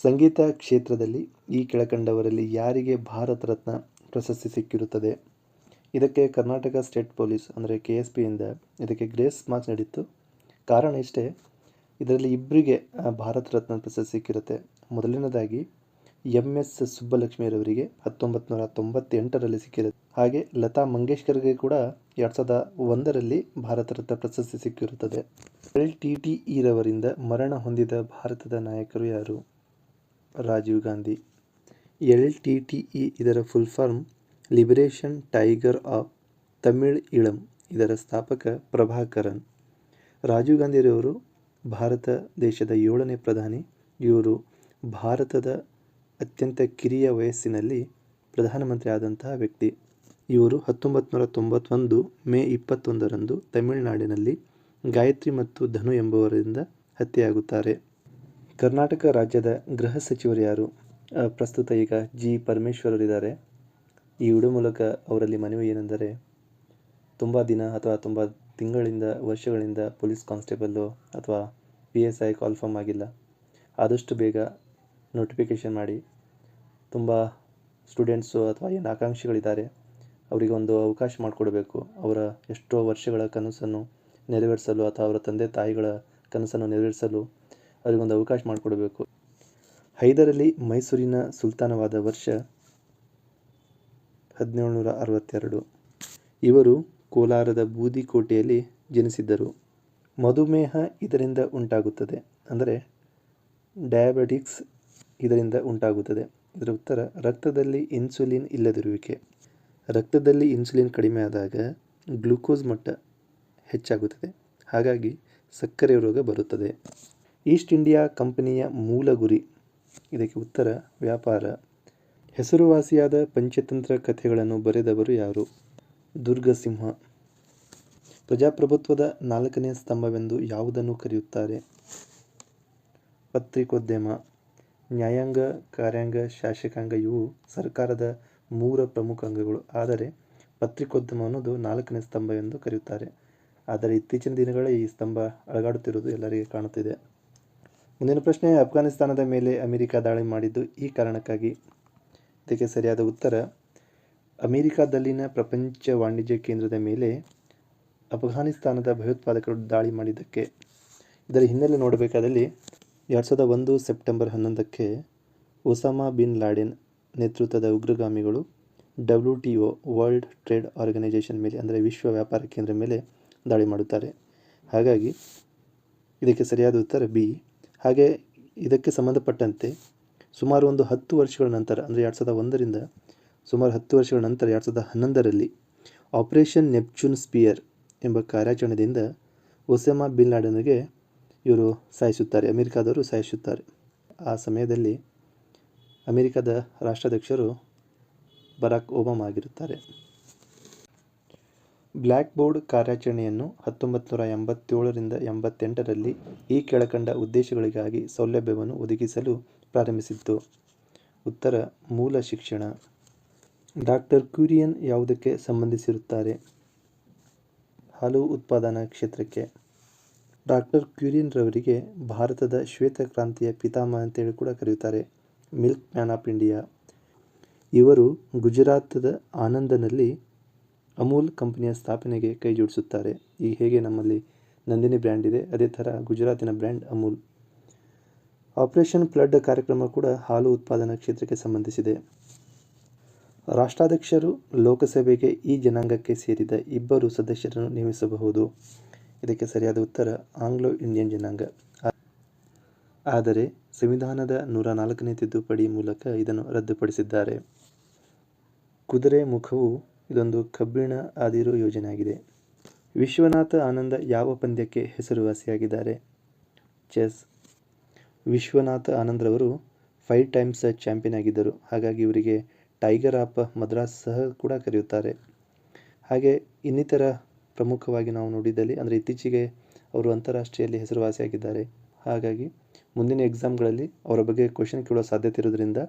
ಸಂಗೀತ ಕ್ಷೇತ್ರದಲ್ಲಿ ಈ ಕೆಳಕಂಡವರಲ್ಲಿ ಯಾರಿಗೆ ಭಾರತ ರತ್ನ ಪ್ರಶಸ್ತಿ ಸಿಕ್ಕಿರುತ್ತದೆ? ಇದಕ್ಕೆ ಕರ್ನಾಟಕ ಸ್ಟೇಟ್ ಪೊಲೀಸ್ ಅಂದರೆ KSPಯಿಂದ ಇದಕ್ಕೆ ಗ್ರೇಸ್ ಮಾರ್ಕ್ಸ್ ನೀಡಿತ್ತು. ಕಾರಣ ಇಷ್ಟೇ, ಇದರಲ್ಲಿ ಇಬ್ಬರಿಗೆ ಭಾರತ ರತ್ನ ಪ್ರಶಸ್ತಿ ಸಿಕ್ಕಿರುತ್ತೆ. ಮೊದಲನೇದಾಗಿ MS ಸುಬ್ಬಲಕ್ಷ್ಮಿರವರಿಗೆ 1998ರಲ್ಲಿ ಸಿಕ್ಕಿರುತ್ತೆ. ಹಾಗೆ ಲತಾ ಮಂಗೇಶ್ಕರ್ಗೆ ಕೂಡ 2001ರಲ್ಲಿ ಭಾರತ ರತ್ನ ಪ್ರಶಸ್ತಿ ಸಿಕ್ಕಿರುತ್ತದೆ. LTTE ರವರಿಂದ ಮರಣ ಹೊಂದಿದ ಭಾರತದ ನಾಯಕರು ಯಾರು? ರಾಜೀವ್ ಗಾಂಧಿ. LTTE ಇದರ full form liberation tiger of Tamil Eelam. ಇದರ ಸ್ಥಾಪಕ ಪ್ರಭಾಕರನ್. ರಾಜೀವ್ ಗಾಂಧಿರವರು ಭಾರತ ದೇಶದ 7ನೇ ಪ್ರಧಾನಿ. ಇವರು ಭಾರತದ ಅತ್ಯಂತ ಕಿರಿಯ ವಯಸ್ಸಿನಲ್ಲಿ ಪ್ರಧಾನಮಂತ್ರಿ ಆದಂತಹ ವ್ಯಕ್ತಿ. ಇವರು 1991 ಮೇ 21ರಂದು ತಮಿಳುನಾಡಿನಲ್ಲಿ ಗಾಯತ್ರಿ ಮತ್ತು ಧನು ಎಂಬುವರಿಂದ ಹತ್ಯೆಯಾಗುತ್ತಾರೆ. ಕರ್ನಾಟಕ ರಾಜ್ಯದ ಗೃಹ ಸಚಿವರು ಯಾರು? ಪ್ರಸ್ತುತ ಈಗ G. ಪರಮೇಶ್ವರರಿದ್ದಾರೆ. ಈ ವಿಡಿಯೋ ಮೂಲಕ ಅವರಲ್ಲಿ ಮನವಿ ಏನೆಂದರೆ, ತುಂಬ ದಿನ ಅಥವಾ ತುಂಬ ತಿಂಗಳಿಂದ ವರ್ಷಗಳಿಂದ ಪೊಲೀಸ್ ಕಾನ್ಸ್ಟೇಬಲ್ಲು ಅಥವಾ PSI ಕಾಲ್ಫಾರ್ಮ್ ಆಗಿಲ್ಲ. ಆದಷ್ಟು ಬೇಗ ನೋಟಿಫಿಕೇಷನ್ ಮಾಡಿ. ತುಂಬ ಸ್ಟೂಡೆಂಟ್ಸು ಅಥವಾ ಏನು ಆಕಾಂಕ್ಷಿಗಳಿದ್ದಾರೆ ಅವರಿಗೆ ಒಂದು ಅವಕಾಶ ಮಾಡಿಕೊಡಬೇಕು. ಅವರ ಎಷ್ಟೋ ವರ್ಷಗಳ ಕನಸನ್ನು ನೆರವೇರಿಸಲು ಅಥವಾ ಅವರ ತಂದೆ ತಾಯಿಗಳ ಕನಸನ್ನು ನೆರವೇರಿಸಲು ಅವರಿಗೊಂದು ಅವಕಾಶ ಮಾಡಿಕೊಡಬೇಕು. ಹೈದರ್ ಅಲಿ ಮೈಸೂರಿನ ಸುಲ್ತಾನವಾದ ವರ್ಷ 1762. ಇವರು ಕೋಲಾರದ ಬೂದಿಕೋಟೆಯಲ್ಲಿ ಜನಿಸಿದ್ದರು. ಮಧುಮೇಹ ಇದರಿಂದ ಉಂಟಾಗುತ್ತದೆ, ಅಂದರೆ ಡಯಾಬಿಟಿಕ್ಸ್ ಇದರಿಂದ ಉಂಟಾಗುತ್ತದೆ. ಇದರ ಉತ್ತರ ರಕ್ತದಲ್ಲಿ ಇನ್ಸುಲಿನ್ ಇಲ್ಲದಿರುವಿಕೆ. ರಕ್ತದಲ್ಲಿ ಇನ್ಸುಲಿನ್ ಕಡಿಮೆ ಆದಾಗ ಗ್ಲೂಕೋಸ್ ಮಟ್ಟ ಹೆಚ್ಚಾಗುತ್ತದೆ, ಹಾಗಾಗಿ ಸಕ್ಕರೆ ರೋಗ ಬರುತ್ತದೆ. ಈಸ್ಟ್ ಇಂಡಿಯಾ ಕಂಪನಿಯ ಮೂಲ ಗುರಿ? ಇದಕ್ಕೆ ಉತ್ತರ ವ್ಯಾಪಾರ. ಹೆಸರುವಾಸಿಯಾದ ಪಂಚತಂತ್ರ ಕಥೆಗಳನ್ನು ಬರೆದವರು ಯಾರು? ದುರ್ಗಸಿಂಹ. ಪ್ರಜಾಪ್ರಭುತ್ವದ 4ನೇ ಸ್ತಂಭವೆಂದು ಯಾವುದನ್ನು ಕರೆಯುತ್ತಾರೆ? ಪತ್ರಿಕೋದ್ಯಮ. ನ್ಯಾಯಾಂಗ, ಕಾರ್ಯಾಂಗ, ಶಾಸಕಾಂಗ ಇವು ಸರ್ಕಾರದ 3 ಪ್ರಮುಖ ಅಂಗಗಳು. ಆದರೆ ಪತ್ರಿಕೋದ್ಯಮ ಅನ್ನೋದು 4ನೇ ಸ್ತಂಭ ಎಂದು ಕರೆಯುತ್ತಾರೆ. ಆದರೆ ಇತ್ತೀಚಿನ ದಿನಗಳೇ ಈ ಸ್ತಂಭ ಅಲುಗಾಡುತ್ತಿರುವುದು ಎಲ್ಲರಿಗೆ ಕಾಣುತ್ತಿದೆ. ಮುಂದಿನ ಪ್ರಶ್ನೆ, ಅಫ್ಘಾನಿಸ್ತಾನದ ಮೇಲೆ ಅಮೆರಿಕ ದಾಳಿ ಮಾಡಿದ್ದು ಈ ಕಾರಣಕ್ಕಾಗಿ? ಇದಕ್ಕೆ ಸರಿಯಾದ ಉತ್ತರ ಅಮೆರಿಕದಲ್ಲಿನ ಪ್ರಪಂಚ ವಾಣಿಜ್ಯ ಕೇಂದ್ರದ ಮೇಲೆ ಅಫ್ಘಾನಿಸ್ತಾನದ ಭಯೋತ್ಪಾದಕರು ದಾಳಿ ಮಾಡಿದ್ದಕ್ಕೆ. ಇದರ ಹಿನ್ನೆಲೆ ನೋಡಬೇಕಾದಲ್ಲಿ 2001 ಸೆಪ್ಟೆಂಬರ್ 11ಕ್ಕೆ ಒಸಾಮಾ ಬಿನ್ ಲಾಡೆನ್ ನೇತೃತ್ವದ ಉಗ್ರಗಾಮಿಗಳು WTO ವರ್ಲ್ಡ್ ಟ್ರೇಡ್ ಆರ್ಗನೈಜೇಷನ್ ಮೇಲೆ, ಅಂದರೆ ವಿಶ್ವ ವ್ಯಾಪಾರ ಕೇಂದ್ರ ಮೇಲೆ ದಾಳಿ ಮಾಡುತ್ತಾರೆ. ಹಾಗಾಗಿ ಇದಕ್ಕೆ ಸರಿಯಾದ ಉತ್ತರ B. ಹಾಗೆ ಇದಕ್ಕೆ ಸಂಬಂಧಪಟ್ಟಂತೆ ಸುಮಾರು ಒಂದು 10 ವರ್ಷಗಳ ನಂತರ, ಅಂದರೆ 2001ರಿಂದ ಸುಮಾರು 10 ವರ್ಷಗಳ ನಂತರ 2011ರಲ್ಲಿ ಆಪರೇಷನ್ ನೆಪ್ಚೂನ್ ಸ್ಪಿಯರ್ ಎಂಬ ಕಾರ್ಯಾಚರಣೆಯಿಂದ ಒಸಾಮಾ ಬಿನ್ ಲಾಡೆನ್ಗೆ ಇವರು ಸಾಯಿಸುತ್ತಾರೆ, ಅಮೆರಿಕದವರು ಸಾಯಿಸುತ್ತಾರೆ. ಆ ಸಮಯದಲ್ಲಿ ಅಮೆರಿಕದ ರಾಷ್ಟ್ರಾಧ್ಯಕ್ಷರು ಬರಾಕ್ ಒಬಾಮಾ ಆಗಿರುತ್ತಾರೆ. ಬ್ಲ್ಯಾಕ್ ಬೋರ್ಡ್ ಕಾರ್ಯಾಚರಣೆಯನ್ನು 1987ರಿಂದ 88ರಲ್ಲಿ ಈ ಕೆಳಕಂಡ ಉದ್ದೇಶಗಳಿಗಾಗಿ ಸೌಲಭ್ಯವನ್ನು ಒದಗಿಸಲು ಪ್ರಾರಂಭಿಸಿತು. ಉತ್ತರ ಮೂಲ ಶಿಕ್ಷಣ. ಡಾಕ್ಟರ್ ಕ್ಯೂರಿಯನ್ ಯಾವುದಕ್ಕೆ ಸಂಬಂಧಿಸಿರುತ್ತಾರೆ? ಹಾಲು ಉತ್ಪಾದನಾ ಕ್ಷೇತ್ರಕ್ಕೆ. ಡಾಕ್ಟರ್ ಕ್ಯೂರಿಯನ್ ರವರಿಗೆ ಭಾರತದ ಶ್ವೇತಕ್ರಾಂತಿಯ ಪಿತಾಮಹ ಅಂತೇಳಿ ಕೂಡ ಕರೆಯುತ್ತಾರೆ, ಮಿಲ್ಕ್ ಮ್ಯಾನ್ ಆಫ್ ಇಂಡಿಯಾ. ಇವರು ಗುಜರಾತದ ಆನಂದನಲ್ಲಿ ಅಮೂಲ್ ಕಂಪನಿಯ ಸ್ಥಾಪನೆಗೆ ಕೈ ಜೋಡಿಸುತ್ತಾರೆ. ಈಗ ಹೇಗೆ ನಮ್ಮಲ್ಲಿ ನಂದಿನಿ ಬ್ರ್ಯಾಂಡ್ ಇದೆ, ಅದೇ ಥರ ಗುಜರಾತಿನ ಬ್ರ್ಯಾಂಡ್ ಅಮೂಲ್. ಆಪರೇಷನ್ ಫ್ಲಡ್ ಕಾರ್ಯಕ್ರಮ ಕೂಡ ಹಾಲು ಉತ್ಪಾದನಾ ಕ್ಷೇತ್ರಕ್ಕೆ ಸಂಬಂಧಿಸಿದೆ. ರಾಷ್ಟ್ರಾಧ್ಯಕ್ಷರು ಲೋಕಸಭೆಗೆ ಈ ಜನಾಂಗಕ್ಕೆ ಸೇರಿದ 2 ಸದಸ್ಯರನ್ನು ನೇಮಿಸಬಹುದು. ಇದಕ್ಕೆ ಸರಿಯಾದ ಉತ್ತರ ಆಂಗ್ಲೋ ಇಂಡಿಯನ್ ಜನಾಂಗ. ಆದರೆ ಸಂವಿಧಾನದ 104ನೇ ತಿದ್ದುಪಡಿ ಮೂಲಕ ಇದನ್ನು ರದ್ದುಪಡಿಸಿದ್ದಾರೆ. ಕುದುರೆ ಮುಖವು ಇದೊಂದು ಕಬ್ಬಿಣ ಅದಿರು ಯೋಜನೆಯಾಗಿದೆ. ವಿಶ್ವನಾಥ ಆನಂದ ಯಾವ ಪಂದ್ಯಕ್ಕೆ ಹೆಸರುವಾಸಿಯಾಗಿದ್ದಾರೆ? ಚೆಸ್. ವಿಶ್ವನಾಥ ಆನಂದ್ರವರು 5 ಟೈಮ್ಸ್ ಚಾಂಪಿಯನ್ ಆಗಿದ್ದರು. ಹಾಗಾಗಿ ಇವರಿಗೆ ಟೈಗರ್ ಆಫ್ ಮದ್ರಾಸ್ ಸಹ ಕೂಡ ಕರೆಯುತ್ತಾರೆ. ಹಾಗೆ ಇನ್ನಿತರ ಪ್ರಮುಖವಾಗಿ ನಾವು ನೋಡಿದಲ್ಲಿ, ಅಂದರೆ ಇತ್ತೀಚೆಗೆ ಅವರು ಅಂತಾರಾಷ್ಟ್ರೀಯಲ್ಲಿ ಹೆಸರುವಾಸಿಯಾಗಿದ್ದಾರೆ. ಹಾಗಾಗಿ ಮುಂದಿನ ಎಕ್ಸಾಮ್ಗಳಲ್ಲಿ ಅವರ ಬಗ್ಗೆ ಕ್ವಶನ್ ಕೇಳುವ ಸಾಧ್ಯತೆ ಇರೋದ್ರಿಂದ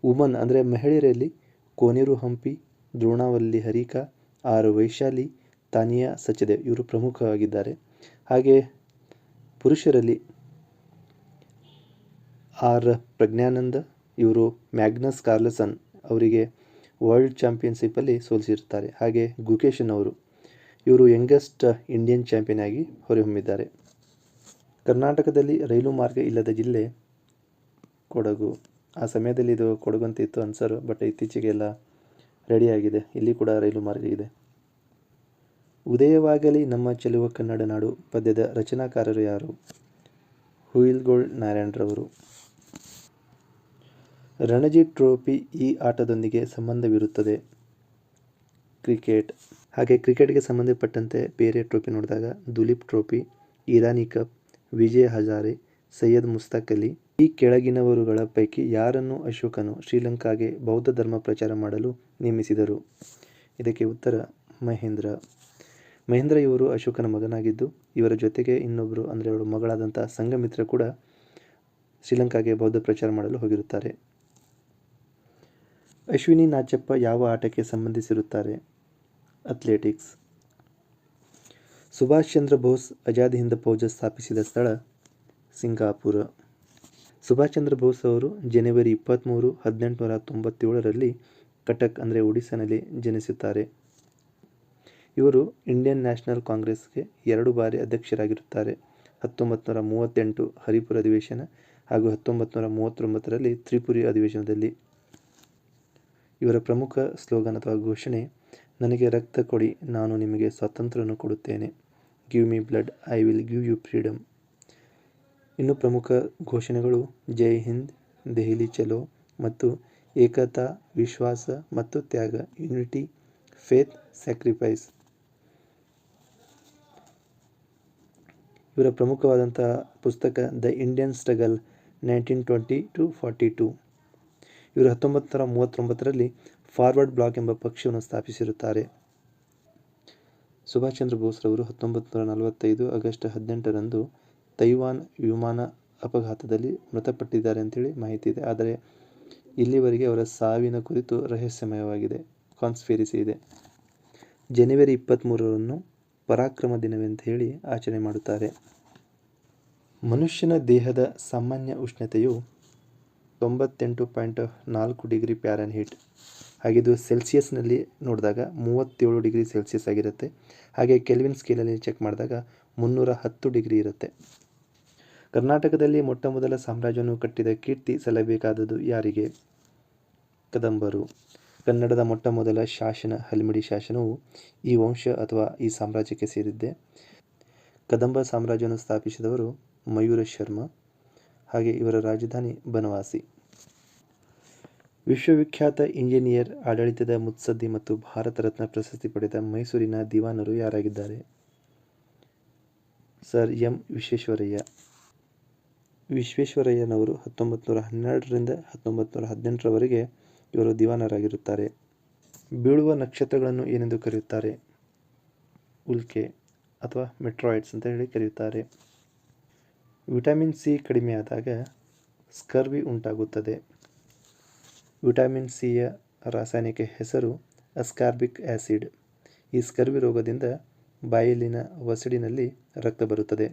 ವುಮನ್ ಅಂದರೆ ಮಹಿಳೆಯರಲ್ಲಿ ಕೋನೇರು ಹಂಪಿ, ದ್ರೋಣಾವಲ್ಲಿ ಹರಿಕಾ, ಆರ್ ವೈಶಾಲಿ, ತಾನಿಯಾ ಸಚದೇವ್ ಇವರು ಪ್ರಮುಖವಾಗಿದ್ದಾರೆ. ಹಾಗೆ ಪುರುಷರಲ್ಲಿ ಆರ್ ಪ್ರಜ್ಞಾನಂದ ಇವರು ಮ್ಯಾಗ್ನಸ್ ಕಾರ್ಲ್ಸನ್ ಅವರಿಗೆ ವರ್ಲ್ಡ್ ಚಾಂಪಿಯನ್ಶಿಪ್ಪಲ್ಲಿ ಸೋಲಿಸಿರುತ್ತಾರೆ. ಹಾಗೆ ಗುಕೇಶನ್ ಅವರು ಇವರು ಯಂಗೆಸ್ಟ್ ಇಂಡಿಯನ್ ಚಾಂಪಿಯನ್ ಆಗಿ ಹೊರಹೊಮ್ಮಿದ್ದಾರೆ. ಕರ್ನಾಟಕದಲ್ಲಿ ರೈಲು ಮಾರ್ಗ ಇಲ್ಲದ ಜಿಲ್ಲೆ ಕೊಡಗು. ಆ ಸಮಯದಲ್ಲಿ ಇದು ಕೊಡಗು ಅಂತ ಇತ್ತು ಆನ್ಸರು, ಬಟ್ ಇತ್ತೀಚೆಗೆಲ್ಲ ರೆಡಿಯಾಗಿದೆ. ಇಲ್ಲಿ ಕೂಡ ರೈಲು ಮಾರ್ಗ ಇದೆ. ಉದಯವಾಗಲಿ ನಮ್ಮ ಚೆಲುವ ಕನ್ನಡ ನಾಡು ಪದ್ಯದ ರಚನಾಕಾರರು ಯಾರು? ಹುಯಿಲ್ಗೋಳ್ ನಾರಾಯಣರವರು. ರಣಜಿ ಟ್ರೋಫಿ ಈ ಆಟದೊಂದಿಗೆ ಸಂಬಂಧವಿರುತ್ತದೆ. ಕ್ರಿಕೆಟ್. ಹಾಗೆ ಕ್ರಿಕೆಟ್ಗೆ ಸಂಬಂಧಪಟ್ಟಂತೆ ಬೇರೆ ಟ್ರೋಫಿ ನೋಡಿದಾಗ ದುಲೀಪ್ ಟ್ರೋಫಿ, ಇರಾನಿ ಕಪ್, ವಿಜಯ್ ಹಜಾರೆ, ಸೈಯದ್ ಮುಸ್ತಾಕ್ ಅಲಿ. ಈ ಕೆಳಗಿನವರುಗಳ ಪೈಕಿ ಯಾರನ್ನು ಅಶೋಕನು ಶ್ರೀಲಂಕಾಗೆ ಬೌದ್ಧ ಧರ್ಮ ಪ್ರಚಾರ ಮಾಡಲು ನೇಮಿಸಿದರು? ಇದಕ್ಕೆ ಉತ್ತರ ಮಹೇಂದ್ರ. ಮಹೇಂದ್ರ ಇವರು ಅಶೋಕನ ಮಗನಾಗಿದ್ದು ಇವರ ಜೊತೆಗೆ ಇನ್ನೊಬ್ಬರು ಅಂದರೆ ಅವರ ಮಗಳಾದಂಥ ಸಂಘಮಿತ್ರ ಕೂಡ ಶ್ರೀಲಂಕಾಗೆ ಬೌದ್ಧ ಪ್ರಚಾರ ಮಾಡಲು ಹೋಗಿರುತ್ತಾರೆ. ಅಶ್ವಿನಿ ನಾಚಪ್ಪ ಯಾವ ಆಟಕ್ಕೆ ಸಂಬಂಧಿಸಿರುತ್ತಾರೆ? ಅಥ್ಲೆಟಿಕ್ಸ್. ಸುಭಾಷ್ ಚಂದ್ರ ಬೋಸ್ ಆಜಾದ್ ಹಿಂದ್ ಫೌಜ್ ಸ್ಥಾಪಿಸಿದ ಸ್ಥಳ ಸಿಂಗಾಪುರ. ಸುಭಾಷ್ ಚಂದ್ರ ಬೋಸ್ ಅವರು ಜನವರಿ 23, 1897ರಲ್ಲಿ ಕಟಕ್ ಅಂದರೆ ಒಡಿಸ್ಸಾನಲ್ಲಿ ಜನಿಸುತ್ತಾರೆ. ಇವರು ಇಂಡಿಯನ್ ನ್ಯಾಷನಲ್ ಕಾಂಗ್ರೆಸ್ಗೆ 2 ಬಾರಿ ಅಧ್ಯಕ್ಷರಾಗಿರುತ್ತಾರೆ. 1938 ಹರಿಪುರ ಅಧಿವೇಶನ ಹಾಗೂ 1939ರಲ್ಲಿ ತ್ರಿಪುರಿ ಅಧಿವೇಶನದಲ್ಲಿ. ಇವರ ಪ್ರಮುಖ ಸ್ಲೋಗನ್ ಅಥವಾ ಘೋಷಣೆ ನನಗೆ ರಕ್ತ ಕೊಡಿ ನಾನು ನಿಮಗೆ ಸ್ವಾತಂತ್ರ್ಯವನ್ನು ಕೊಡುತ್ತೇನೆ. Give me blood I will give you freedom. ಇನ್ನು ಪ್ರಮುಖ ಘೋಷಣೆಗಳು ಜೈ ಹಿಂದ್, ದೆಹಲಿ ಚಲೋ ಮತ್ತು ಏಕತಾ, ವಿಶ್ವಾಸ ಮತ್ತು ತ್ಯಾಗ, ಯುನಿಟಿ, ಫೇತ್, ಸ್ಯಾಕ್ರಿಫೈಸ್. ಇವರ ಪ್ರಮುಖವಾದಂತಹ ಪುಸ್ತಕ ದ ಇಂಡಿಯನ್ ಸ್ಟ್ರಗಲ್ 1920-42. ಇವರು 1939ರಲ್ಲಿ ಫಾರ್ವರ್ಡ್ ಬ್ಲಾಕ್ ಎಂಬ ಪಕ್ಷವನ್ನು ಸ್ಥಾಪಿಸಿರುತ್ತಾರೆ. ಸುಭಾಷ್ ಚಂದ್ರ ಬೋಸ್ರವರು 1945 ಆಗಸ್ಟ್ 18ರಂದು ತೈವಾನ್ ವಿಮಾನ ಅಪಘಾತದಲ್ಲಿ ಮೃತಪಟ್ಟಿದ್ದಾರೆ ಅಂತೇಳಿ ಮಾಹಿತಿ ಇದೆ. ಆದರೆ ಇಲ್ಲಿವರೆಗೆ ಅವರ ಸಾವಿನ ಕುರಿತು ರಹಸ್ಯಮಯವಾಗಿದೆ, ಕಾನ್ಸ್ಪಿರಸಿ ಇದೆ. ಜನವರಿ 23ರಂದು ಪರಾಕ್ರಮ ದಿನವೆಂದು ಹೇಳಿ ಆಚರಣೆ ಮಾಡುತ್ತಾರೆ. ಮನುಷ್ಯನ ದೇಹದ ಸಾಮಾನ್ಯ ಉಷ್ಣತೆಯು 98.4 ಡಿಗ್ರಿ ಫ್ಯಾರನ್ಹೀಟ್. ಹಾಗಿದು ಸೆಲ್ಸಿಯಸ್ನಲ್ಲಿ ನೋಡಿದಾಗ 37 ಡಿಗ್ರಿ ಸೆಲ್ಸಿಯಸ್ ಆಗಿರುತ್ತೆ. ಹಾಗೆ ಕೆಲ್ವಿನ್ ಸ್ಕೇಲಲ್ಲಿ ಚೆಕ್ ಮಾಡಿದಾಗ 310 ಡಿಗ್ರಿ ಇರುತ್ತೆ. ಕರ್ನಾಟಕದಲ್ಲಿ ಮೊಟ್ಟಮೊದಲ ಸಾಮ್ರಾಜ್ಯವನ್ನು ಕಟ್ಟಿದ ಕೀರ್ತಿ ಸಲ್ಲಬೇಕಾದದ್ದು ಯಾರಿಗೆ? ಕದಂಬರು. ಕನ್ನಡದ ಮೊಟ್ಟಮೊದಲ ಶಾಸನ ಹಲ್ಮಿಡಿ ಶಾಸನವು ಈ ವಂಶ ಅಥವಾ ಈ ಸಾಮ್ರಾಜ್ಯಕ್ಕೆ ಸೇರಿದ್ದೆ. ಕದಂಬ ಸಾಮ್ರಾಜ್ಯವನ್ನು ಸ್ಥಾಪಿಸಿದವರು ಮಯೂರ ಶರ್ಮ. ಹಾಗೆ ಇವರ ರಾಜಧಾನಿ ಬನವಾಸಿ. ವಿಶ್ವವಿಖ್ಯಾತ ಇಂಜಿನಿಯರ್, ಆಡಳಿತದ ಮುತ್ಸದ್ದಿ ಮತ್ತು ಭಾರತ ರತ್ನ ಪ್ರಶಸ್ತಿ ಪಡೆದ ಮೈಸೂರಿನ ದಿವಾನರು ಯಾರಾಗಿದ್ದಾರೆ? Sir M Visvesvaraya. ವಿಶ್ವೇಶ್ವರಯ್ಯನವರು 1912ರಿಂದ 1918ರವರೆಗೆ ಇವರು ದಿವಾನರಾಗಿರುತ್ತಾರೆ. ಬೀಳುವ ನಕ್ಷತ್ರಗಳನ್ನು ಏನೆಂದು ಕರೆಯುತ್ತಾರೆ? ಉಲ್ಕೆ ಅಥವಾ ಮೆಟ್ರಾಯ್ಡ್ಸ್ ಅಂತ ಹೇಳಿ ಕರೆಯುತ್ತಾರೆ. ವಿಟಮಿನ್ ಸಿ ಕಡಿಮೆಯಾದಾಗ ಸ್ಕರ್ವಿ ಉಂಟಾಗುತ್ತದೆ. ವಿಟಮಿನ್ ಸಿಯ ರಾಸಾಯನಿಕ ಹೆಸರು ಅಸ್ಕಾರ್ಬಿಕ್ ಆ್ಯಸಿಡ್. ಈ ಸ್ಕರ್ವಿ ರೋಗದಿಂದ ಬಾಯಲ್ಲಿನ ವಸಡಿನಲ್ಲಿ ರಕ್ತ ಬರುತ್ತದೆ.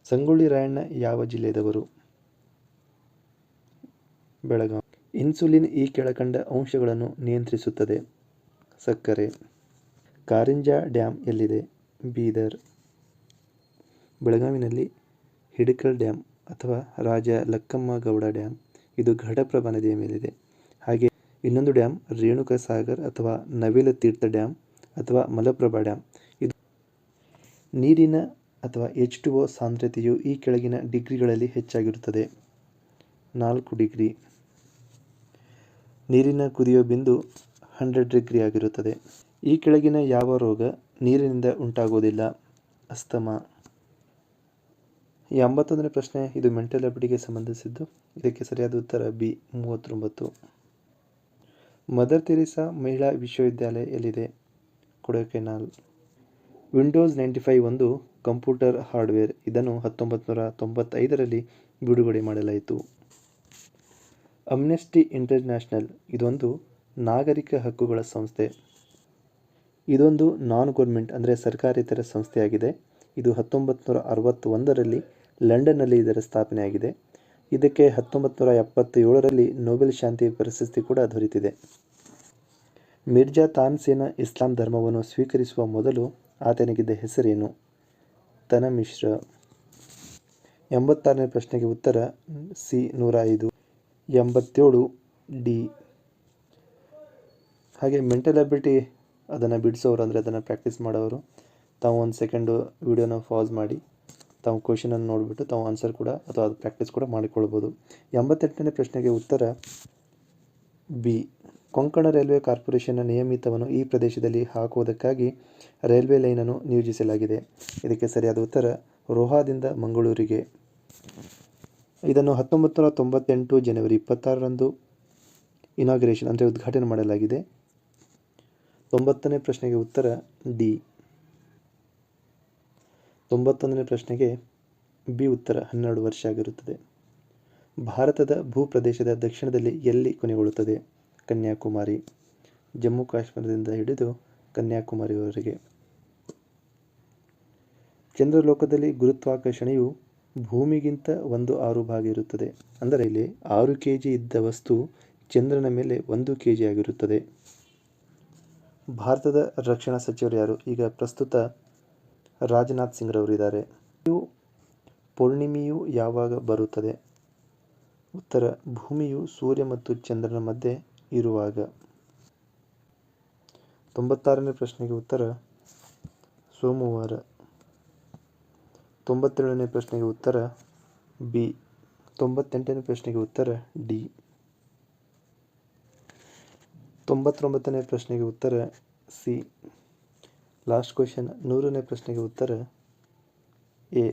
ಸಂಗೊಳ್ಳಿ ರಾಯಣ್ಣ ಯಾವ ಜಿಲ್ಲೆಯದವರು? ಬೆಳಗಾವಿ. ಇನ್ಸುಲಿನ್ ಈ ಕೆಳಕಂಡ ಅಂಶಗಳನ್ನು ನಿಯಂತ್ರಿಸುತ್ತದೆ. ಸಕ್ಕರೆ. ಕಾರಿಂಜಾ ಡ್ಯಾಮ್ ಎಲ್ಲಿದೆ? ಬೀದರ್. ಬೆಳಗಾವಿನಲ್ಲಿ ಹಿಡಕಲ್ ಡ್ಯಾಮ್ ಅಥವಾ ರಾಜ ಲಕ್ಕಮ್ಮ ಗೌಡ ಡ್ಯಾಮ್, ಇದು ಘಟಪ್ರಭಾ ನದಿಯ ಮೇಲಿದೆ. ಹಾಗೆ ಇನ್ನೊಂದು ಡ್ಯಾಮ್ ರೇಣುಕಾ ಸಾಗರ್ ಅಥವಾ ನವಿಲ ತೀರ್ಥ ಡ್ಯಾಮ್ ಅಥವಾ ಮಲಪ್ರಭಾ ಡ್ಯಾಮ್. ಇದು ನೀರಿನ ಅಥವಾ H2O ಸಾಂದ್ರತೆಯು ಈ ಕೆಳಗಿನ ಡಿಗ್ರಿಗಳಲ್ಲಿ ಹೆಚ್ಚಾಗಿರುತ್ತದೆ. 4 ಡಿಗ್ರಿ. ನೀರಿನ ಕುದಿಯೋ ಬಿಂದು 100 ಡಿಗ್ರಿ ಆಗಿರುತ್ತದೆ. ಈ ಕೆಳಗಿನ ಯಾವ ರೋಗ ನೀರಿನಿಂದ ಉಂಟಾಗುವುದಿಲ್ಲ? ಅಸ್ತಮಾ. ಈ 51ನೇ ಪ್ರಶ್ನೆ ಇದು ಮೆಂಟಲ್ ಅಬಿಲಿಟಿಗೆ ಸಂಬಂಧಿಸಿದ್ದು. ಇದಕ್ಕೆ ಸರಿಯಾದ ಉತ್ತರ ಬಿ 39. ಮದರ್ ತೆರೇಸಾ ಮಹಿಳಾ ವಿಶ್ವವಿದ್ಯಾಲಯ ಎಲ್ಲಿದೆ? ಕೊಡೈಕೆನಾಲ್. ವಿಂಡೋಸ್ 95 ಒಂದು ಕಂಪ್ಯೂಟರ್ ಹಾರ್ಡ್ವೇರ್. ಇದನ್ನು 1995ರಲ್ಲಿ ಬಿಡುಗಡೆ ಮಾಡಲಾಯಿತು. ಅಮ್ನೆಸ್ಟಿ ಇಂಟರ್ನ್ಯಾಷನಲ್ ಇದೊಂದು ನಾಗರಿಕ ಹಕ್ಕುಗಳ ಸಂಸ್ಥೆ. ಇದೊಂದು ನಾನ್ ಗೌರ್ಮೆಂಟ್ ಅಂದರೆ ಸರ್ಕಾರೇತರ ಸಂಸ್ಥೆಯಾಗಿದೆ. ಇದು 1961ರಲ್ಲಿ ಲಂಡನ್ನಲ್ಲಿ ಇದರ ಸ್ಥಾಪನೆಯಾಗಿದೆ. ಇದಕ್ಕೆ 1977ರಲ್ಲಿ ನೊಬೆಲ್ ಶಾಂತಿ ಪ್ರಶಸ್ತಿ ಕೂಡ ದೊರೆತಿದೆ. ಮಿರ್ಜಾ ತಾನ್ಸೇನ ಇಸ್ಲಾಂ ಧರ್ಮವನ್ನು ಸ್ವೀಕರಿಸುವ ಮೊದಲು ಆತನಿಗಿದ್ದ ಹೆಸರೇನು? ತನಮಿಶ್ರ. 86ನೇ ಪ್ರಶ್ನೆಗೆ ಉತ್ತರ ಸಿ 105. 87 ಡಿ. ಹಾಗೆ ಮೆಂಟಲ್ ಅಬಿಲಿಟಿ ಅದನ್ನು ಬಿಡಿಸೋರು, ಅಂದರೆ ಅದನ್ನು ಪ್ರಾಕ್ಟೀಸ್ ಮಾಡೋರು, ತಾವು ಒಂದು ಸೆಕೆಂಡು ವಿಡಿಯೋನ ಪಾಸ್ ಮಾಡಿ ತಾವು ಕ್ವಶನನ್ನು ನೋಡಿಬಿಟ್ಟು ತಾವು ಆನ್ಸರ್ ಕೂಡ ಅಥವಾ ಅದು ಪ್ರಾಕ್ಟೀಸ್ ಕೂಡ ಮಾಡಿಕೊಳ್ಬೋದು. 88ನೇ ಪ್ರಶ್ನೆಗೆ ಉತ್ತರ ಬಿ. ಕೊಂಕಣ ರೈಲ್ವೆ ಕಾರ್ಪೊರೇಷನ್ನ ನಿಯಮಿತವನ್ನು ಈ ಪ್ರದೇಶದಲ್ಲಿ ಹಾಕುವುದಕ್ಕಾಗಿ ರೈಲ್ವೆ ಲೈನನ್ನು ನಿಯೋಜಿಸಲಾಗಿದೆ. ಇದಕ್ಕೆ ಸರಿಯಾದ ಉತ್ತರ ರೋಹಾದಿಂದ ಮಂಗಳೂರಿಗೆ. ಇದನ್ನು 1998 ಜನವರಿ 26ರಂದು ಇನಾಗ್ರೇಷನ್ ಅಂದರೆ ಉದ್ಘಾಟನೆ ಮಾಡಲಾಗಿದೆ. 90ನೇ ಪ್ರಶ್ನೆಗೆ ಉತ್ತರ ಡಿ. 91ನೇ ಪ್ರಶ್ನೆಗೆ ಬಿ ಉತ್ತರ 12 ವರ್ಷ ಆಗಿರುತ್ತದೆ. ಭಾರತದ ಭೂಪ್ರದೇಶದ ದಕ್ಷಿಣದಲ್ಲಿ ಎಲ್ಲಿ ಕೊನೆಗೊಳ್ಳುತ್ತದೆ? ಕನ್ಯಾಕುಮಾರಿ. ಜಮ್ಮು ಕಾಶ್ಮೀರದಿಂದ ಹಿಡಿದು ಕನ್ಯಾಕುಮಾರಿಯವರೆಗೆ. ಚಂದ್ರಲೋಕದಲ್ಲಿ ಗುರುತ್ವಾಕರ್ಷಣೆಯು ಭೂಮಿಗಿಂತ 1/6 ಭಾಗ ಇರುತ್ತದೆ. ಅಂದರೆ ಇಲ್ಲಿ 6 kg ಇದ್ದ ವಸ್ತು ಚಂದ್ರನ ಮೇಲೆ 1 kg ಆಗಿರುತ್ತದೆ. ಭಾರತದ ರಕ್ಷಣಾ ಸಚಿವರು ಯಾರು? ಈಗ ಪ್ರಸ್ತುತ ರಾಜನಾಥ್ ಸಿಂಗ್ ರವರು ಇದ್ದಾರೆ. ಪೌರ್ಣಿಮೆಯು ಯಾವಾಗ ಬರುತ್ತದೆ? ಉತ್ತರ ಭೂಮಿಯು ಸೂರ್ಯ ಮತ್ತು ಚಂದ್ರನ ಮಧ್ಯೆ ಇರುವಾಗ. 96ನೇ ಪ್ರಶ್ನೆಗೆ ಉತ್ತರ ಸೋಮವಾರ. 97ನೇ ಪ್ರಶ್ನೆಗೆ ಉತ್ತರ ಬಿ. 98ನೇ ಪ್ರಶ್ನೆಗೆ ಉತ್ತರ ಡಿ. 99ನೇ ಪ್ರಶ್ನೆಗೆ ಉತ್ತರ ಸಿ. ಲಾಸ್ಟ್ ಕ್ವೆಶನ್ 100ನೇ ಪ್ರಶ್ನೆಗೆ ಉತ್ತರ ಎ.